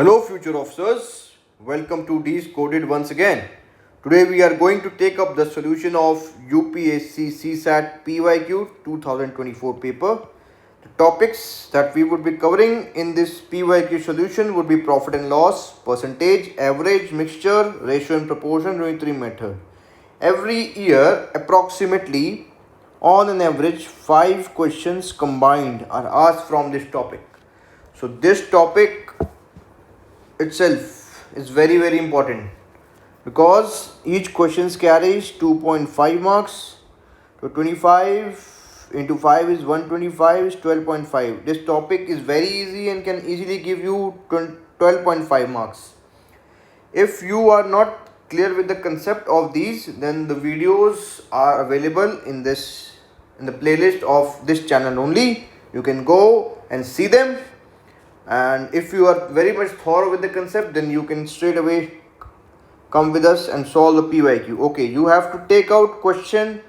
Hello, future officers. Welcome to D's Coded once again. Today we are going to take up the solution of UPSC CSAT PYQ 2024 paper. The topics that we would be covering in this PYQ solution would be profit and loss, percentage, average, mixture, ratio and proportion, unitary method. Every year, approximately on an average, 5 questions combined are asked from this topic. So this topic itself is very important because each questions carries 2.5 marks. So 25 into 5 is 125 is 12.5. This topic is very easy and can easily give you 12.5 marks. If you are not clear with the concept of these, then the videos are available in the playlist of this channel only. You can go and see them. And if you are very much thorough with the concept, then you can straight away come with us and solve the PYQ. Okay, you have to take out question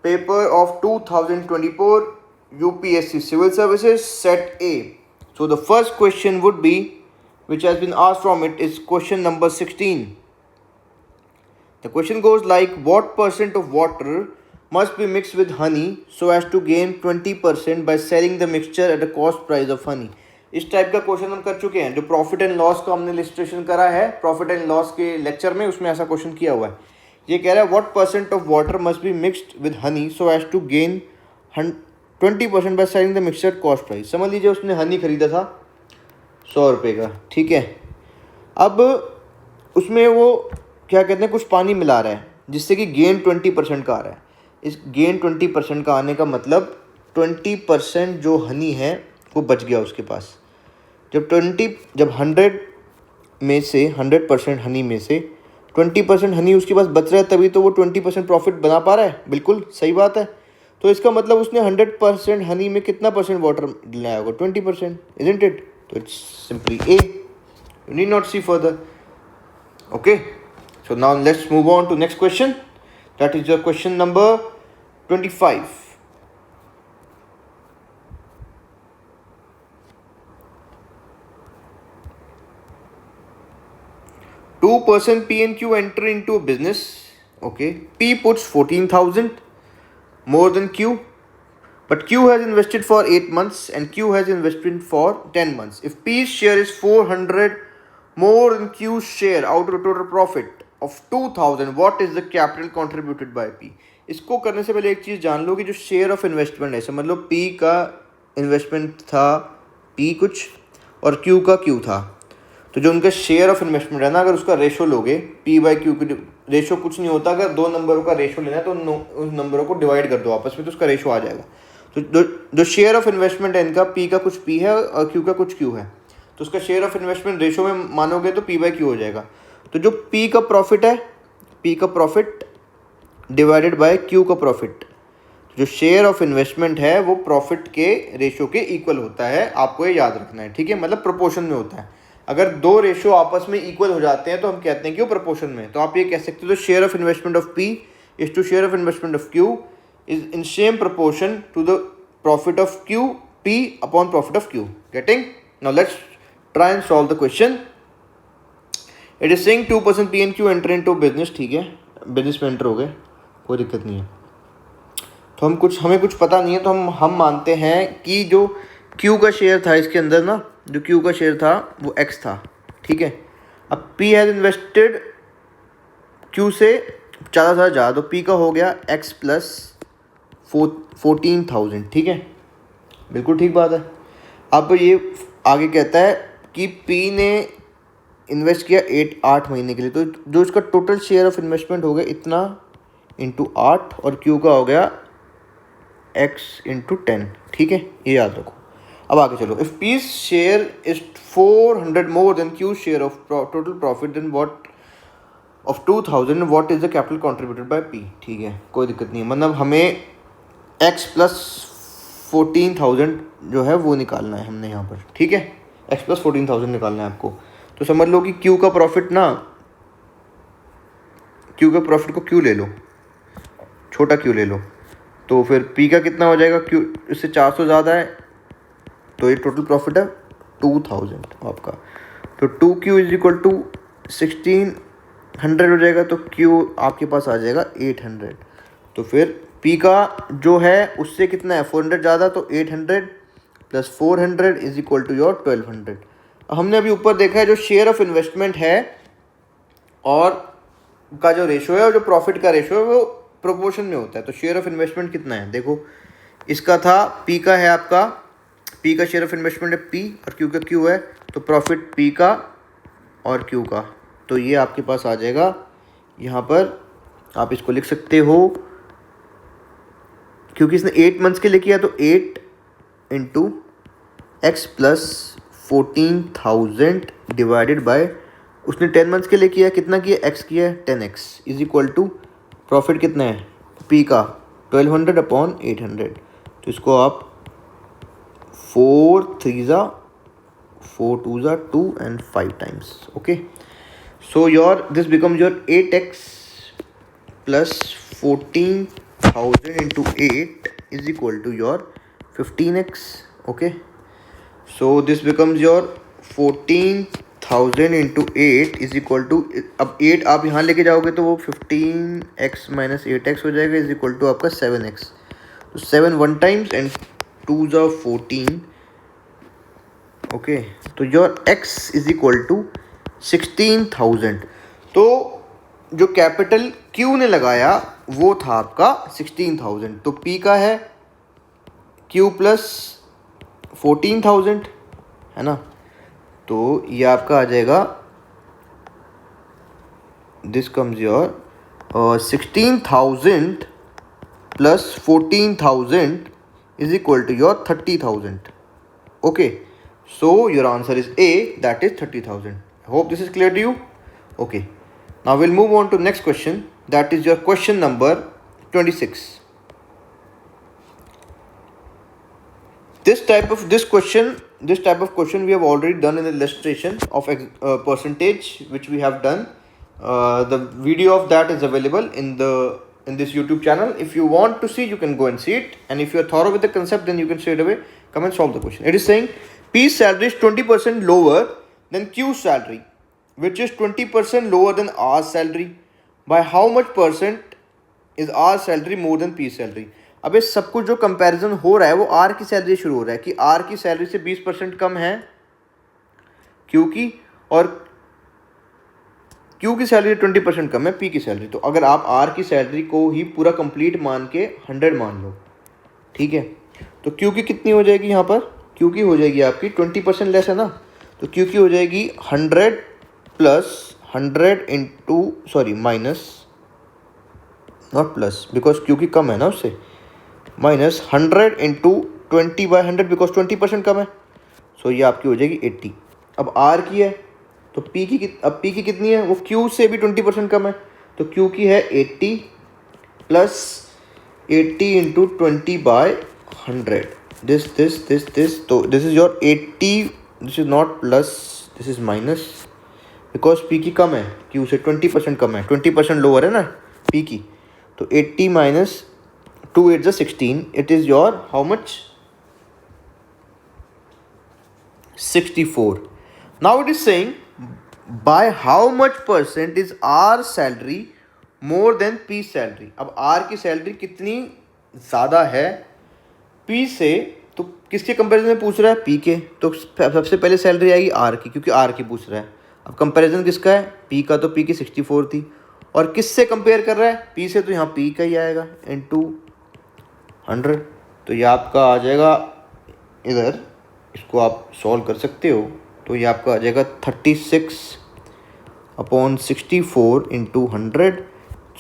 paper of 2024 UPSC Civil Services Set A. So the first question would be, which has been asked from it, is question number 16. The question goes like, what percent of water must be mixed with honey so as to gain 20% by selling the mixture at a cost price of honey? इस type का question हम कर चुके हैं. जो profit and loss का हमने illustration करा है प्रॉफिट एंड लॉस के लेक्चर में, उसमें ऐसा क्वेश्चन किया हुआ है. ये कह रहा है what percent of water must be mixed with honey so as to gain 20% by selling the mixture at cost price. समझ लीजिए उसने हनी खरीदा था 100 रुपये का, ठीक है. अब उसमें वो क्या कहते हैं, कुछ पानी मिला रहा है जिससे कि गेन 20% का आ रहा है. इस गेन 20% का आने का मतलब 20% जो हनी है वो बच गया उसके पास. जब 100 में से 100% हनी में से 20% हनी उसके पास बच रहा है, तभी तो वो 20% प्रॉफिट बना पा रहा है. बिल्कुल सही बात है. तो इसका मतलब उसने 100% हनी में कितना परसेंट वाटर लाया होगा? 20%, इजंट इट? तो it's simply a. You need not see further. Okay, so now let's move on to next question. That is your question number 25. 2% P and Q enter into a business. Okay, P puts 14,000 more than Q, but Q has invested for 8 months and Q has invested for 10 months. If P's share is 400 more than Q's share out of the total profit of 2,000, what is the capital contributed by P? इसको करने से पहले एक चीज़ जान लो कि जो share of investment है, समझ लो P का इन्वेस्टमेंट था P कुछ और Q का Q था. तो जो उनका शेयर ऑफ इन्वेस्टमेंट है ना, अगर उसका रेशो लोगे P बाई Q की, रेशो कुछ नहीं होता. अगर 2 नंबरों का रेशो लेना है तो उन नंबरों को डिवाइड कर दो आपस में, तो उसका रेशो आ जाएगा. तो जो शेयर ऑफ इन्वेस्टमेंट है इनका, P का कुछ P है और Q का कुछ Q है, तो उसका शेयर ऑफ इन्वेस्टमेंट रेशो में मानोगे तो P बाई Q हो जाएगा. तो जो P का प्रॉफिट है, P का प्रॉफिट डिवाइडेड बाय Q का प्रॉफिट, जो शेयर ऑफ इन्वेस्टमेंट है वो प्रॉफिट के रेशो के इक्वल होता है. आपको ये याद रखना है, ठीक है. मतलब प्रोपोर्शन में होता है. अगर 2 रेशो आपस में इक्वल हो जाते हैं तो हम कहते हैं कि वो प्रोपोर्शन में. तो आप ये कह सकते हो, share of investment of P is to share of investment of Q is in same proportion to the profit of Q, P upon profit of Q. Getting? Now let's try and solve the question. It is saying 2% P and Q enter into business. ठीक है, business में enter हो गए, कोई दिक्कत नहीं है. तो हमें कुछ पता नहीं है, तो हम मानते हैं कि जो Q का शेयर था इसके अंदर ना, जो Q का शेयर था वो X था, ठीक है. अब P हैज़ इन्वेस्टेड Q से 40,000 ज़्यादा, तो P का हो गया X प्लस 14,000, ठीक है. बिल्कुल ठीक बात है. अब ये आगे कहता है कि P ने इन्वेस्ट किया 8 महीने के लिए, तो जो इसका टोटल शेयर ऑफ इन्वेस्टमेंट हो गया इतना इंटू 8 और Q का हो गया X इंटू 10, ठीक है. ये याद रखो. अब आगे चलो. If P's share is 400 more than Q's share of total profit then what of 2,000, what is the capital contributed by P. ठीक है, कोई दिक्कत नहीं है. मतलब हमें X प्लस 14,000 जो है वो निकालना है हमने यहाँ पर, ठीक है. X प्लस 14,000 निकालना है आपको. तो समझ लो कि Q का प्रॉफिट ना, Q के प्रॉफिट को Q ले लो, छोटा Q ले लो, तो फिर P का कितना हो जाएगा? Q इससे 400 ज़्यादा है, तो ये टोटल प्रॉफिट है 2,000 आपका. तो 2Q इज इक्वल टू 1600 हो जाएगा, तो Q आपके पास आ जाएगा 800। तो फिर P का जो है उससे कितना है 400 ज़्यादा, तो 800 plus 400 is equal to your 1200। हमने अभी ऊपर देखा है जो शेयर ऑफ इन्वेस्टमेंट है और का जो रेशो है और जो प्रॉफिट का रेशो है वो प्रोपोर्शन में होता है। तो शेयर ऑफ इन्वेस्टमेंट कितना है, देखो इसका था P का है आपका, P का शेयर ऑफ इन्वेस्टमेंट है P और Q का Q है, तो प्रॉफिट P का और Q का, तो ये आपके पास आ जाएगा। यहाँ पर आप इसको लिख सकते हो, क्योंकि इसने 8 मंथ्स के लिए किया तो 8 into x plus 14,000 divided by, उसने 10 मंथ्स के लिए किया, कितना किया x किया है 10x is equal to profit कितना है P का 1200 अपॉन 800। तो इसको आप 4 3 ज़ा 4 2 ज़ा 2 and 5 times. Okay, so your this becomes your 8x plus 14,000 into 8 is equal to your 15x। Okay, so this becomes your 14,000 into 8 is equal to, अब 8 आप यहाँ लेके जाओगे तो वो 15x माइनस 8x हो जाएगा इज इक्वल टू आपका 7x। तो 7 1 टाइम्स एंड 2 ज़ा 14। ओके, तो your x is equal to 16,000। तो जो कैपिटल Q ने लगाया वो था आपका 16,000, तो P का है Q प्लस 14,000 है ना, तो ये आपका आ जाएगा, this comes your 16,000 plus 14,000 is equal to your 30,000। Okay, so your answer is A, that is 30,000। Hope this is clear to you. Okay, now we'll move on to next question, that is your question number 26. This type of question we have already done in the illustration of percentage which we have done. The video of that is available in this YouTube channel. If you want to see, you can go and see it, and if you are thorough with the concept, then you can straight away come and solve the question. It is saying P's salary is 20% lower than Q's salary, which is 20% lower than R's salary. By how much percent is R's salary more than P's salary? अब ये सब कुछ जो comparison हो रहा है वो R की सैलरी शुरू हो रहा है कि R की सैलरी से 20% कम है Q की, और Q की सैलरी 20% कम है P की सैलरी। तो अगर आप R की सैलरी को ही पूरा कंप्लीट मान के 100 मान लो, ठीक है, तो Q की कितनी हो जाएगी, यहाँ पर Q की हो जाएगी आपकी 20% लेस है ना, तो Q की हो जाएगी 100 plus 100 into sorry minus, not plus because Q की कम है ना उससे, माइनस 100 इंटू 20 बाई 100 बिकॉज 20% कम है, सो ये आपकी हो जाएगी 80। अब R की है तो P की कितनी है, वो Q से भी 20% कम है, तो Q की है 80 प्लस 80 इंटू 20 बाई 100, दिस, तो this is your 80, this is not plus, this is minus, because P की कम है Q से 20% कम है, 20% लोअर है ना P की, तो 80 minus 2 8 is 16, it is your how much, 64. Now it is saying by how much percent is R salary more than P salary. अब R की सैलरी कितनी ज़्यादा है P से, तो किसके कंपैरिजन में पूछ रहा है, P के, तो सबसे पहले सैलरी आएगी R की, क्योंकि R की पूछ रहा है। अब कंपैरिजन किसका है, P का, तो P की 64 थी, और किससे कंपेयर कर रहा है, P से, तो यहाँ P का ही आएगा इनटू 100, तो ये आपका आ जाएगा इधर, इसको आप सॉल्व कर सकते हो, तो ये आपका आ जाएगा 36 अपॉन 64 इंटू 100।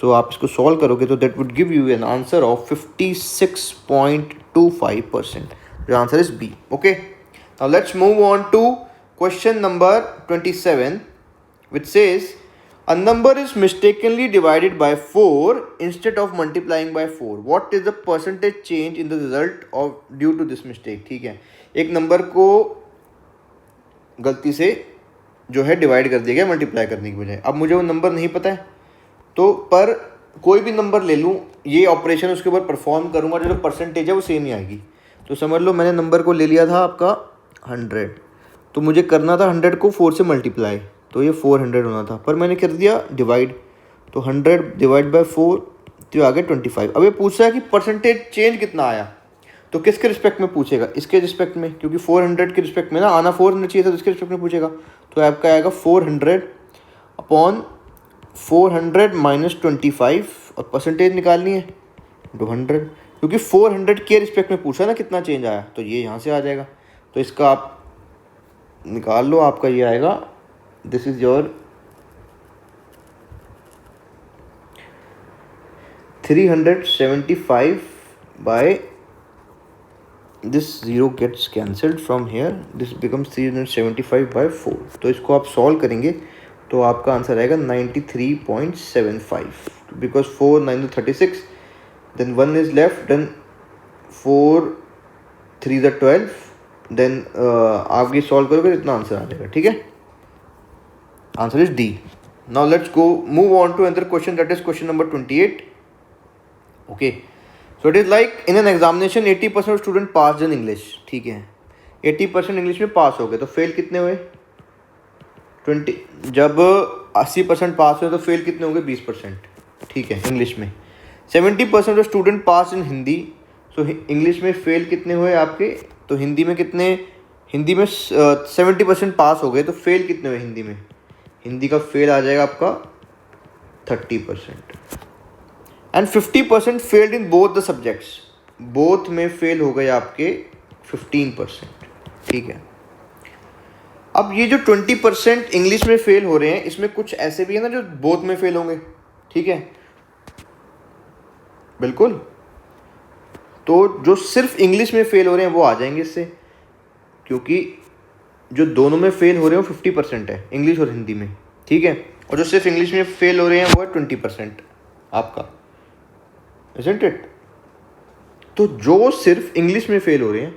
सो आप इसको सॉल्व करोगे तो that would give you an answer of 56.25%। The answer is B. Okay, now let's move on to question number 27 which says a number is mistakenly divided by 4 instead of multiplying by 4. What is the percentage change in the result of due to this mistake? ठीक है, एक number को गलती से जो है divide कर दिया गया मल्टीप्लाई करने की बजाय। अब मुझे वो नंबर नहीं पता है, तो पर कोई भी नंबर ले लूँ, ये ऑपरेशन उसके ऊपर परफॉर्म करूँगा, जो परसेंटेज है वो सेम ही आएगी। तो समझ लो मैंने नंबर को ले लिया था आपका 100, तो मुझे करना था 100 को 4 से मल्टीप्लाई, तो ये 400 होना था, पर मैंने कर दिया डिवाइड, तो 100 डिवाइड बाय 4 तो आ गया 25। अब ये पूछ रहा है कि परसेंटेज चेंज कितना आया, तो किसके रिस्पेक्ट में पूछेगा, इसके रिस्पेक्ट में, क्योंकि 400 के रिस्पेक्ट में ना आना 400 चाहिए था, तो इसके रिस्पेक्ट में पूछेगा। तो आपका आएगा 400 अपॉन 400 माइनस 25, और परसेंटेज निकालनी है 200, क्योंकि 400 के रिस्पेक्ट में पूछा ना कितना चेंज आया, तो ये यहाँ से आ जाएगा। तो इसका आप निकाल लो, आपका ये आएगा, this is your 375 by, this 0 gets cancelled from here, this becomes 375 by 4। तो इसको आप सॉल्व करेंगे तो आपका आंसर आएगा 93.75, because 4 9 36, then 1 is left, then 4 3 12, then आप ये सॉल्व करोगे इतना आंसर आ जाएगा। ठीक है, answer is D. Now let's go move on to another question, that is question number 28। Okay, so it is like in an examination 80% of student pass in English. ठीक है, 80% English में पास हो गए, तो फेल कितने हुए 20, जब 80% पास हुए तो फेल कितने होंगे 20%। ठीक है, इंग्लिश में 70% of student pass in Hindi, so English में फेल कितने हुए आपके, तो हिंदी में कितने, हिंदी में 70% पास हो गए, तो फेल कितने हुए हिंदी में, हिंदी का फेल आ जाएगा आपका 30%। And 50% failed in both the subjects, both में फेल हो गए आपके 15%। ठीक है, अब ये जो 20% इंग्लिश में फेल हो रहे हैं, इसमें कुछ ऐसे भी है ना जो बोथ में फेल होंगे। ठीक है, बिल्कुल, तो जो सिर्फ इंग्लिश में फेल हो रहे हैं वो आ जाएंगे इससे, क्योंकि जो दोनों में फेल हो रहे हैं वो 50% है, इंग्लिश और हिंदी में। ठीक है, और जो सिर्फ इंग्लिश में फेल हो रहे हैं वो है 20% आपका, isn't it? तो जो सिर्फ इंग्लिश में फेल हो रहे हैं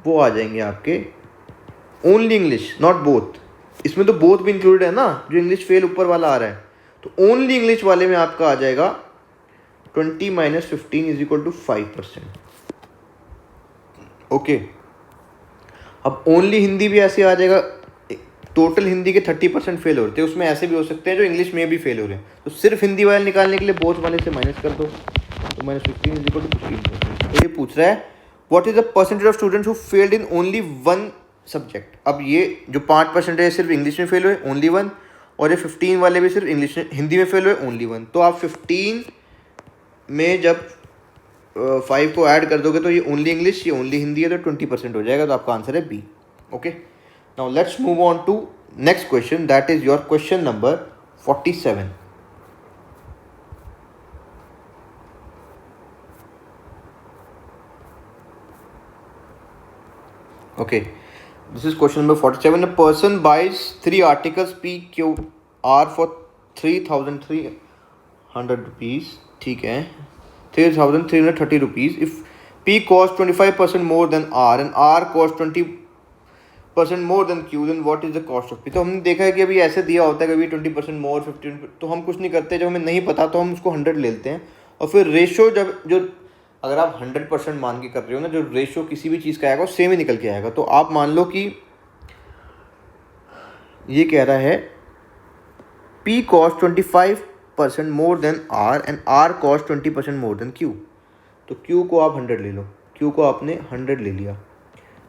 वो आ जाएंगे आपके ओनली इंग्लिश, नॉट बोथ। इसमें तो बोथ भी इंक्लूडेड है ना, जो इंग्लिश फेल ऊपर वाला आ रहा है, तो ओनली इंग्लिश वाले में आपका आ जाएगा 20 minus 15 is equal to 5%। Okay, अब ओनली हिंदी भी ऐसे आ जाएगा, टोटल हिंदी के 30% फेल हो रहे थे, उसमें ऐसे भी हो सकते हैं जो इंग्लिश में भी फेल हो रहे हैं, तो सिर्फ हिंदी वाले निकालने के लिए बोथ वाले से माइनस कर दो, तो माइनस 15 इज इक्वल टू 15%। तो ये पूछ रहा है what is the percentage of students who failed in only one subject. अब ये जो 5% है सिर्फ इंग्लिश में फेल हुए ओनली वन, और ये 15 वाले भी सिर्फ इंग्लिश में, हिंदी में फेल हुए ओनली वन। तो आप 15 में जब 5 को ऐड कर दोगे तो ये ओनली इंग्लिश, ये ओनली हिंदी है, तो 20% हो जाएगा, तो आपका आंसर है B. Okay, now let's move on to next question, that is your question number 47। Okay, this is question number 47. A person buys 3 articles P, Q, R for 3,300 rupees. ठीक है, 3,330 rupees. If P costs 25% more than R and R costs 20% more than Q, then what is the cost of P? तो हमने देखा है कि अभी ऐसे दिया होता है कभी 20% more 15%, तो हम कुछ नहीं करते, जब हमें नहीं पता तो हम उसको 100 ले लेते हैं, और फिर रेशो जब जो अगर आप 100% मान के कर रहे हो ना, जो रेशो किसी भी चीज़ का आएगा वो सेम ही निकल के आएगा। तो आप मान लो कि ये कह रहा है P cost 25% more than R and R cost 20% more than Q, तो Q को आप 100 ले लो, Q को आपने 100 ले लिया।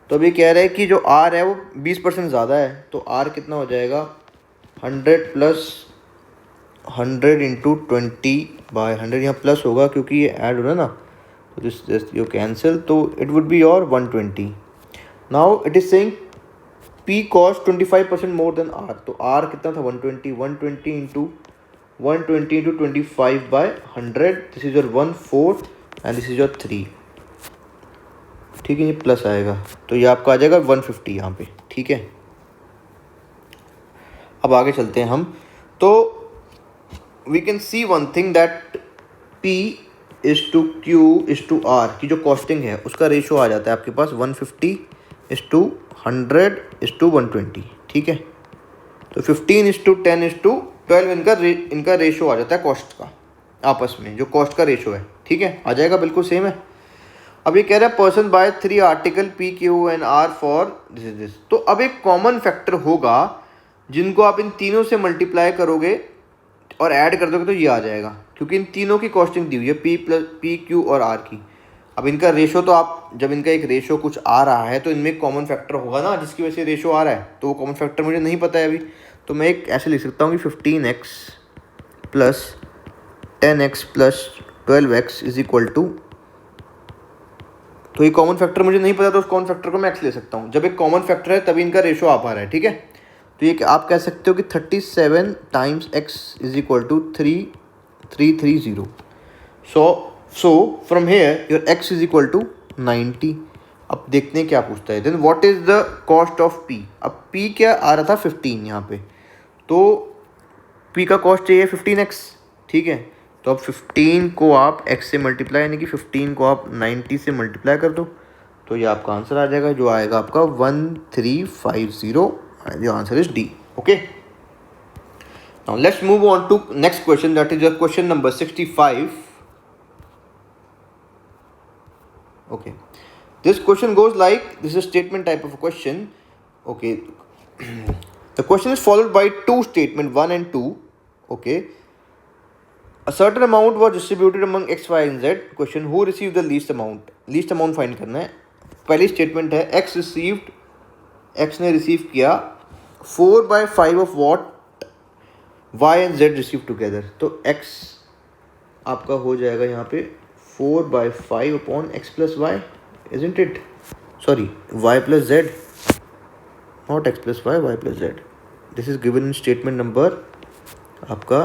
तो अब ये कह रहा है कि जो R है वो 20% ज़्यादा है, तो R कितना हो जाएगा 100 प्लस 100 इंटू 20/100, यहाँ प्लस होगा क्योंकि ये ऐड हो रहा है ना, तो this you cancel, तो it would be your 120. Now it is saying P cost 25% more than R, तो R कितना था 120, 120 into 25/100, this is your 1/4 and this is your 3। ठीक है, ये प्लस आएगा, तो ये आपका आ जाएगा 150 यहाँ पे। ठीक है, अब आगे चलते हैं हम, तो we can see one thing that P is to Q is to R की जो कॉस्टिंग है उसका रेशो आ जाता है आपके पास 150:100:120। ठीक है, तो 15:10:12 इनका रेशो आ जाता है कॉस्ट का आपस में, जो कॉस्ट का रेशो है। ठीक है, आ जाएगा, बिल्कुल सेम है। अब ये कह रहा है person by 3 article P Q and R for this is this. तो अब एक कॉमन फैक्टर होगा जिनको आप इन तीनों से मल्टीप्लाई करोगे और ऐड कर दोगे तो ये आ जाएगा, क्योंकि इन तीनों की कॉस्टिंग दी हुई है पी प्लस पी क्यू और आर की। अब इनका रेशो तो आप जब इनका एक रेशो कुछ आ रहा है तो इनमें एक कॉमन फैक्टर होगा ना जिसकी वजह से रेशो आ रहा है, तो वो कॉमन फैक्टर मुझे नहीं पता है अभी। तो मैं एक ऐसे लिख सकता हूँ कि 15x plus 10x plus 12x is equal to, तो ये कॉमन फैक्टर मुझे नहीं पता तो उस कॉमन फैक्टर को मैं x ले सकता हूँ। जब एक कॉमन फैक्टर है तभी इनका रेशो आ पा रहा है, ठीक है। तो ये आप कह सकते हो कि 37 times x is equal to 3330। So from here your x is equal to 90। अब देखते हैं क्या पूछता है। Then what is the cost of p। अब p क्या आ रहा था 15 यहाँ पे, तो p का कॉस्ट चाहिए 15x, ठीक है। तो अब 15 को आप x से मल्टीप्लाई, यानी कि 15 को आप 90 से मल्टीप्लाई कर दो तो ये आपका आंसर आ जाएगा, जो आएगा आपका 1350। Your answer is D. Okay, now let's move on to next question, that is question number 65. Okay, this question goes like this is a statement type of a question. Okay, the question is followed by two statement 1 and 2. Okay, a certain amount was distributed among x, y and z. Question, who received the least amount? Least amount find करना है। पहली statement है x received, x ने receive किया 4/5 of what y and z received together। तो x आपका हो जाएगा यहाँ पे 4/5 upon x plus y, isn't it? Sorry, y plus z, not x plus y, y plus z. This is given in statement number आपका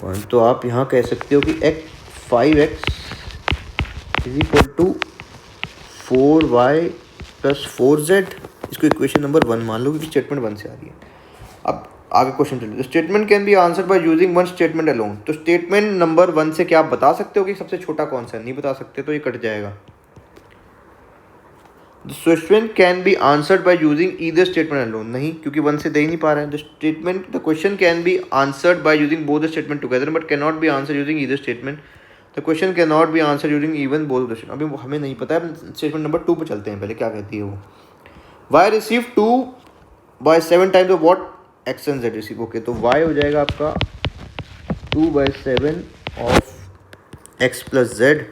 1। तो आप यहाँ कह सकते हो कि 5x is equal to 4y plus 4z। इसको इक्वेशन नंबर 1 मान लो क्योंकि स्टेटमेंट 1 से आ रही है। अब आगे क्वेश्चन चलिए। Statement can be answer by using one statement alone. तो स्टेटमेंट नंबर 1 से क्या आप बता सकते हो कि सबसे छोटा कौन सा है? नहीं बता सकते, तो ये कट जाएगा। The question can be answered by using either statement alone, नहीं, क्योंकि 1 से दे ही नहीं पा रहे हैं। The question can be answered by using both the statement together but can not be answer using either statement. The question can not be answer using even both the. अभी हमें नहीं पता है, स्टेटमेंट नंबर 2 पे चलते हैं पहले, क्या कहती है वो। Y receive 2/7 times of what X and Z receive. Okay, तो y हो जाएगा आपका 2/7 ऑफ x प्लस जेड।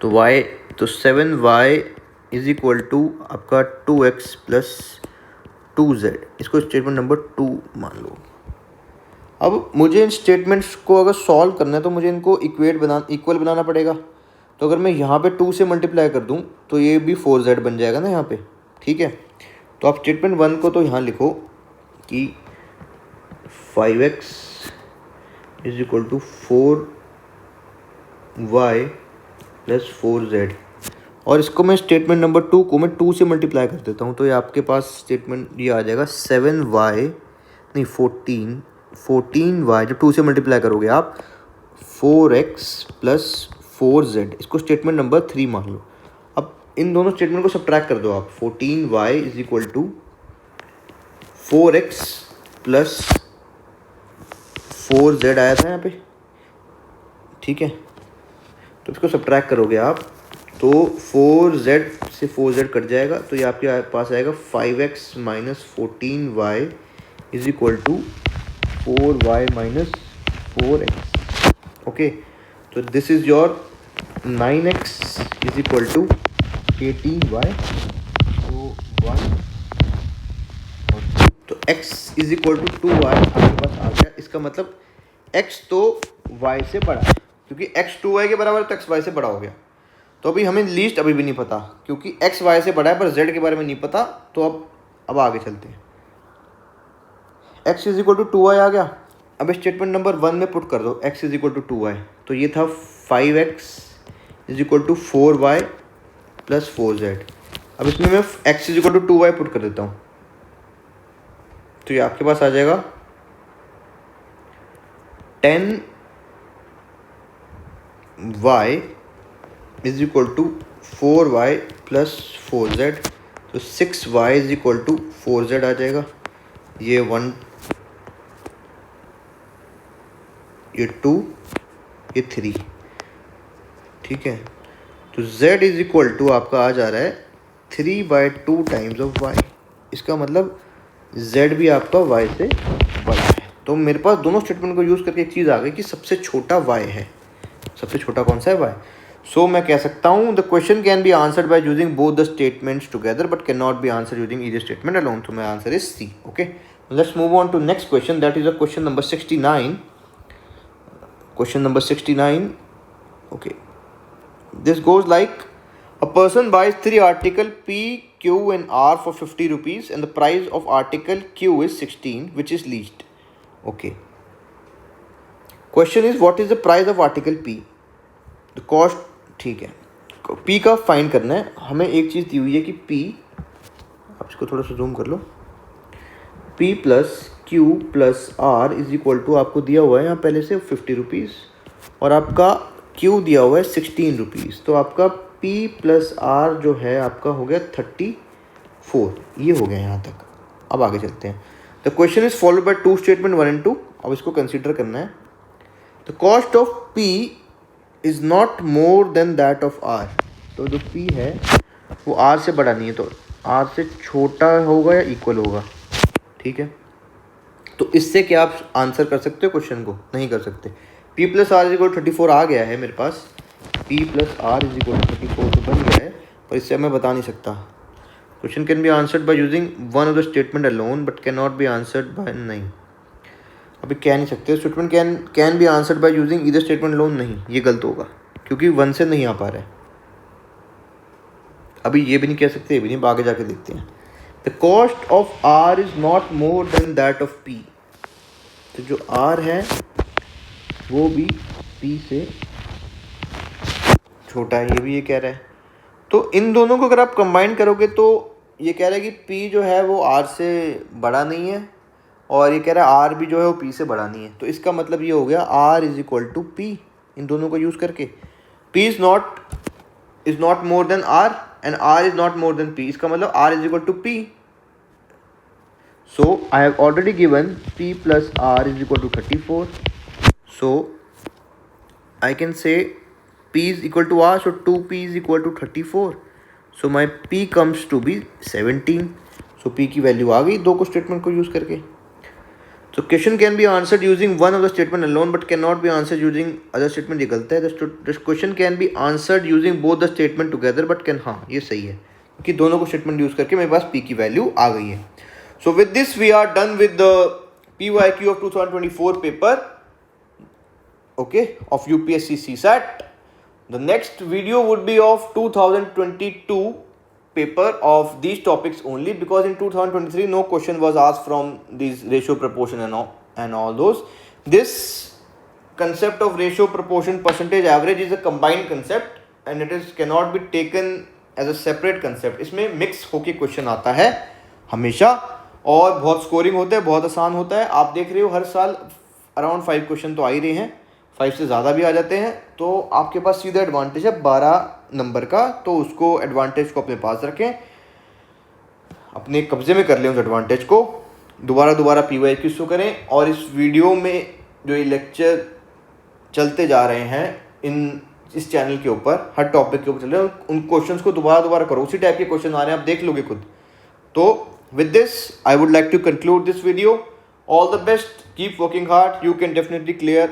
तो y, तो 7y इज इक्वल टू आपका 2x प्लस 2z। इसको स्टेटमेंट नंबर 2 मान लो। अब मुझे इन स्टेटमेंट्स को अगर सॉल्व करना है तो मुझे इनको इक्वल बनाना पड़ेगा। तो अगर मैं यहाँ पे 2 से मल्टीप्लाई कर दूँ तो ये भी 4z बन जाएगा ना यहाँ पे, ठीक है। तो आप स्टेटमेंट 1 को तो यहाँ लिखो कि 5x is equal to 4y plus 4z, और इसको मैं स्टेटमेंट नंबर 2 को मैं 2 से मल्टीप्लाई कर देता हूँ। तो ये आपके पास स्टेटमेंट ये आ जाएगा 14y, जब 2 से मल्टीप्लाई करोगे आप 4x प्लस 4z। इसको स्टेटमेंट नंबर 3 मान लो। अब इन दोनों स्टेटमेंट को सब्ट्रैक्ट कर दो आप। 14y is equal to 4x plus 4z आया था यहाँ पे, ठीक है। तो इसको सब्ट्रैक्ट करोगे आप तो 4z से 4z कट जाएगा, तो ये आपके पास आएगा 5x minus 14y is equal to 4y minus 4x। Okay, तो this is your 9x is equal to 18y। तो 1 तो x is equal to 2y आपके पास आ गया। इसका मतलब x तो y से बड़ा है, क्योंकि x 2y के बराबर है तो x y से बड़ा हो गया। तो अभी हमें लीस्ट अभी भी नहीं पता, क्योंकि x y से बड़ा है पर z के बारे में नहीं पता। तो अब आगे चलते हैं। x is equal to 2y आ गया। अब स्टेटमेंट नंबर 1 में पुट कर दो x is equal to 2y। तो ये था 5x is equal to 4y plus 4z। अब इसमें मैं x is equal to 2y put कर देता हूँ, तो ये आपके पास आ जाएगा 10y is equal to 4y plus 4z। तो 6y is equal to 4z आ जाएगा। ये 1, ये 2, ये 3, ठीक है, तो z इज इक्वल टू आपका आ जा रहा है 3/2 टाइम्स ऑफ y। इसका मतलब z भी आपका y से बड़ा है। तो मेरे पास दोनों स्टेटमेंट को यूज़ करके एक चीज़ आ गई कि सबसे छोटा y है। सबसे छोटा कौन सा है? y। सो मैं कह सकता हूँ the question can be answered by using both the statements together but can not be answer using either statement alone. तो my answer is C. Okay, let's move on to next question, that is a question number 69। Question number 69. Okay. This goes like a person buys 3 article P, Q and R for 50 rupees and the price of article Q is 16, which is least. Okay. Question is what is the price of article P? The cost, ठीक है, P का find करना है हमें। एक चीज़ दी हुई है कि P, आप इसको थोड़ा सा जूम कर लो, P plus Q plus R is equal to आपको दिया हुआ है यहाँ पहले से 50 रुपीज़ और आपका Q दिया हुआ है 16 रुपीज़। तो आपका P प्लस R जो है आपका हो गया 34। ये हो गया यहाँ तक। अब आगे चलते हैं। The question is followed by two statement 1 and 2। अब इसको कंसिडर करना है। The cost of P is not more then that of R। तो जो P है वो R से बड़ा नहीं है, तो R से छोटा होगा या इक्वल होगा। ठीक है, तो इससे क्या आप आंसर कर सकते हो क्वेश्चन को? नहीं कर सकते। P plus R is equal 34 आ गया है मेरे पास। P plus R is equal 34 तो बन गया है, पर इससे मैं बता नहीं सकता। Question can be answered by using one of the statement alone but can not B answered bye, नहीं अभी कह नहीं सकते। Statement can be answered by using either statement alone, नहीं, ये गलत होगा क्योंकि 1 से नहीं आ पा रहा है। अभी ये भी नहीं कह सकते, ये भी नहीं, आगे जाके देखते हैं। The cost of R is not more then that of P। तो जो R है वो भी P से छोटा है, ये भी ये कह रहा है। तो इन दोनों को अगर आप कंबाइन करोगे तो ये कह रहा है कि P जो है वो R से बड़ा नहीं है और ये कह रहा है R भी जो है वो P से बड़ा नहीं है। तो इसका मतलब ये हो गया R is equal to P। इन दोनों को यूज़ करके P is not more than R and R is not more than P। इसका मतलब R is equal to P। So I have already given P plus R is equal to 34. So I can say P is equal to R. So 2P is equal to 34. So my P comes to be 17. So P की value आ गई दो को statement को use करके। So question can be answered using one of the statement alone but cannot be answered using other statement। ये गलत है। The question can be answered using both the statement together but can, हाँ ये सही है कि दोनों को स्टेटमेंट यूज़ करके मेरे पास P की वैल्यू आ गई है। So with this we are done with the PYQ of 2024 paper, okay, of UPSC CSAT. The next video would be of 2022 paper of these topics only, because in 2023 no question was asked from these ratio, proportion and all those. This concept of ratio, proportion, percentage, average is a combined concept and it is cannot be taken as a separate concept. इसमें mix होके question आता है हमेशा और बहुत scoring होता है, बहुत आसान होता है। आप देख रहे हो हर साल अराउंड 5 क्वेश्चन तो आ ही रहे हैं, 5 से ज़्यादा भी आ जाते हैं। तो आपके पास सीधा एडवांटेज है 12 नंबर का, तो उसको एडवांटेज को अपने पास रखें, अपने कब्जे में कर लें उस एडवांटेज को। दोबारा PYQ शो करें और इस वीडियो में जो ये लेक्चर चलते जा रहे हैं इस चैनल के ऊपर, हर टॉपिक के ऊपर चल रहे हैं, उन क्वेश्चंस को दोबारा करो। उसी टाइप के क्वेश्चन आ रहे हैं, आप देख लोगे खुद। तो with this I would like to conclude this video. All the best, keep working hard, you can definitely clear